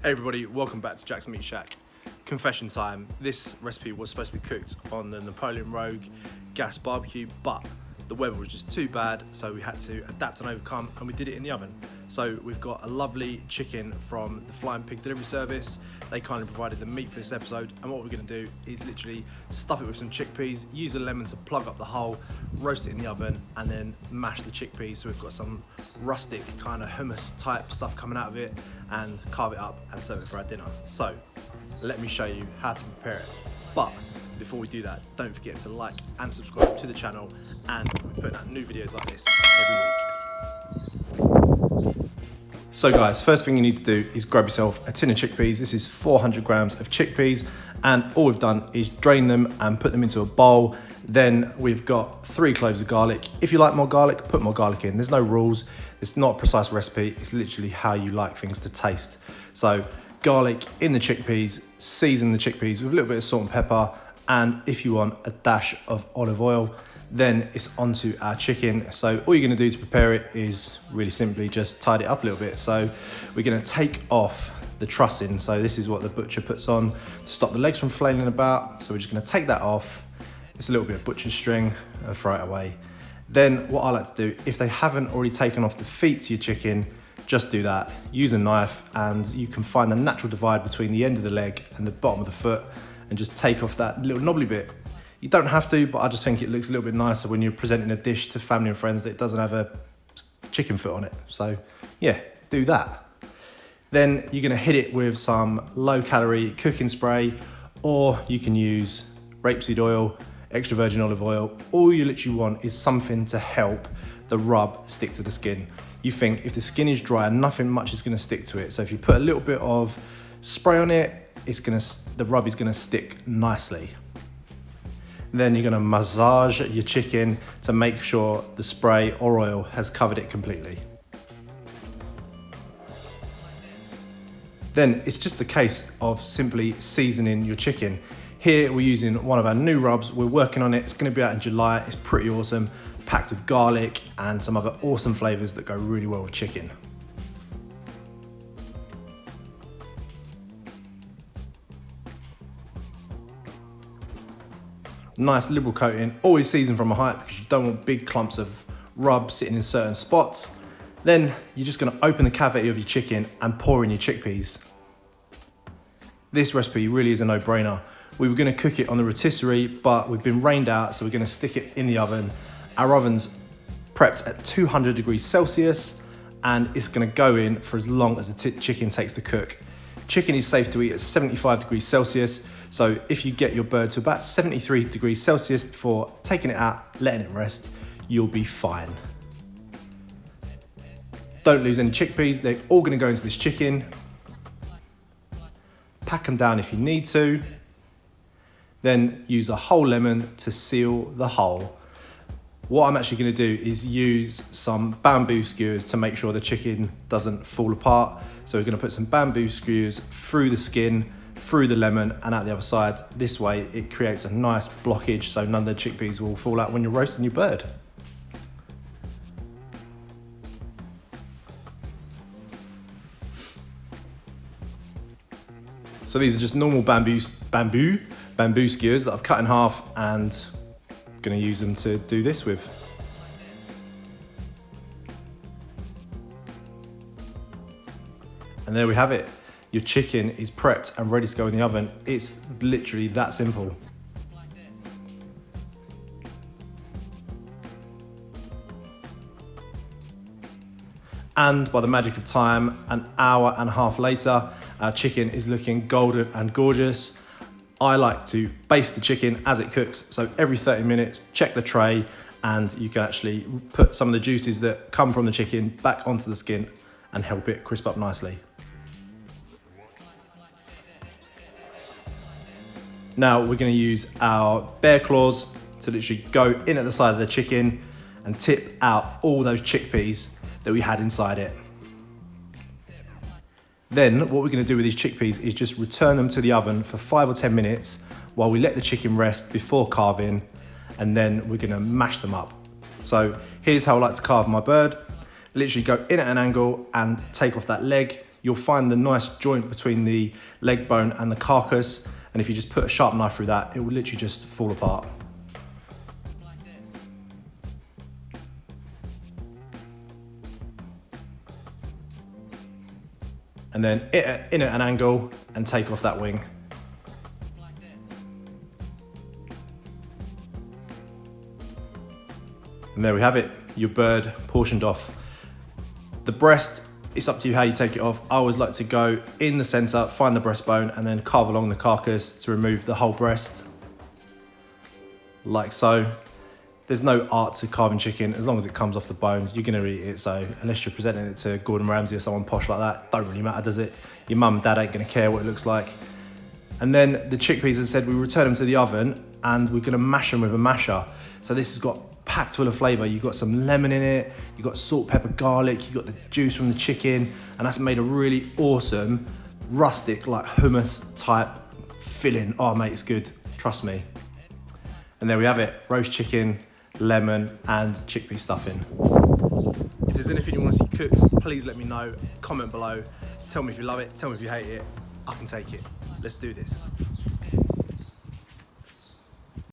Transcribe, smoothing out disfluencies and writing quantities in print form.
Hey everybody, welcome back to Jack's Meat Shack. Confession time. This recipe was supposed to be cooked on the Napoleon Rogue gas barbecue, but the weather was just too bad, so we had to adapt and overcome, and we did it in the oven. So we've got a lovely chicken from the Flying Pig delivery service. They kindly provided the meat for this episode, and what we're going to do is literally stuff it with some chickpeas, use a lemon to plug up the hole, roast it in the oven, and then mash the chickpeas so we've got some rustic kind of hummus type stuff coming out of it, and carve it up and serve it for our dinner. So let me show you how to prepare it. But before we do that, don't forget to like and subscribe to the channel, and we're putting out new videos like this every week. So guys, first thing you need to do is grab yourself a tin of chickpeas. This is 400 grams of chickpeas, and all we've done is drain them and put them into a bowl. Then we've got 3 cloves of garlic. If you like more garlic, put more garlic in. There's no rules. It's not a precise recipe. It's literally how you like things to taste. So garlic in the chickpeas, season the chickpeas with a little bit of salt and pepper, and if you want a dash of olive oil. Then it's onto our chicken. So all you're gonna do to prepare it is really simply just tidy it up a little bit. So we're gonna take off the trussing. So this is what the butcher puts on to stop the legs from flailing about. So we're just gonna take that off. It's a little bit of butcher's string and throw it away. Then what I like to do, if they haven't already taken off the feet to your chicken, just do that. Use a knife and you can find the natural divide between the end of the leg and the bottom of the foot and just take off that little knobbly bit. You don't have to, but I just think it looks a little bit nicer when you're presenting a dish to family and friends that it doesn't have a chicken foot on it. So yeah, do that. Then you're gonna hit it with some low calorie cooking spray, or you can use rapeseed oil, extra virgin olive oil. All you literally want is something to help the rub stick to the skin. You think if the skin is dry, nothing much is gonna stick to it. So if you put a little bit of spray on it, the rub is gonna stick nicely. Then you're gonna massage your chicken to make sure the spray or oil has covered it completely. Then it's just a case of simply seasoning your chicken. Here we're using one of our new rubs. We're working on it. It's gonna be out in July. It's pretty awesome, packed with garlic and some other awesome flavors that go really well with chicken. Nice liberal coating, always season from a height because you don't want big clumps of rub sitting in certain spots. Then you're just gonna open the cavity of your chicken and pour in your chickpeas. This recipe really is a no-brainer. We were gonna cook it on the rotisserie, but we've been rained out, so we're gonna stick it in the oven. Our oven's prepped at 200 degrees Celsius, and it's gonna go in for as long as the chicken takes to cook. Chicken is safe to eat at 75 degrees Celsius, so if you get your bird to about 73 degrees Celsius before taking it out, letting it rest, you'll be fine. Don't lose any chickpeas, they're all gonna go into this chicken. Pack them down if you need to. Then use a whole lemon to seal the hole. What I'm actually gonna do is use some bamboo skewers to make sure the chicken doesn't fall apart. So we're gonna put some bamboo skewers through the skin, through the lemon, and out the other side. This way it creates a nice blockage so none of the chickpeas will fall out when you're roasting your bird. So these are just normal bamboo skewers that I've cut in half, and I'm gonna use them to do this with. And there we have it. Your chicken is prepped and ready to go in the oven. It's literally that simple. And by the magic of time, an hour and a half later, our chicken is looking golden and gorgeous. I like to baste the chicken as it cooks. So every 30 minutes, check the tray, and you can actually put some of the juices that come from the chicken back onto the skin and help it crisp up nicely. Now we're gonna use our bear claws to literally go in at the side of the chicken and tip out all those chickpeas that we had inside it. Then what we're gonna do with these chickpeas is just return them to the oven for 5 or 10 minutes while we let the chicken rest before carving, and then we're gonna mash them up. So here's how I like to carve my bird. Literally go in at an angle and take off that leg. you'll find the nice joint between the leg bone and the carcass. And if you just put a sharp knife through that, it will literally just fall apart. And then in at an angle and take off that wing. And there we have it, your bird portioned off. The breast, it's up to you how you take it off. I always like to go in the center, find the breastbone, and then carve along the carcass to remove the whole breast, like so. There's no art to carving chicken. As long as it comes off the bones, you're gonna eat it. So unless you're presenting it to Gordon Ramsay or someone posh like that, don't really matter, does it? Your mum and dad ain't gonna care what it looks like. And then the chickpeas, as I said, we return them to the oven and we're gonna mash them with a masher. So this has got packed full of flavor. You've got some lemon in it, you've got salt, pepper, garlic, you've got the juice from the chicken, and that's made a really awesome, rustic, like hummus type filling. Oh mate, it's good, trust me. And there we have it, roast chicken, lemon, and chickpea stuffing. If there's anything you want to see cooked, please let me know, comment below. Tell me if you love it, tell me if you hate it. I can take it. Let's do this.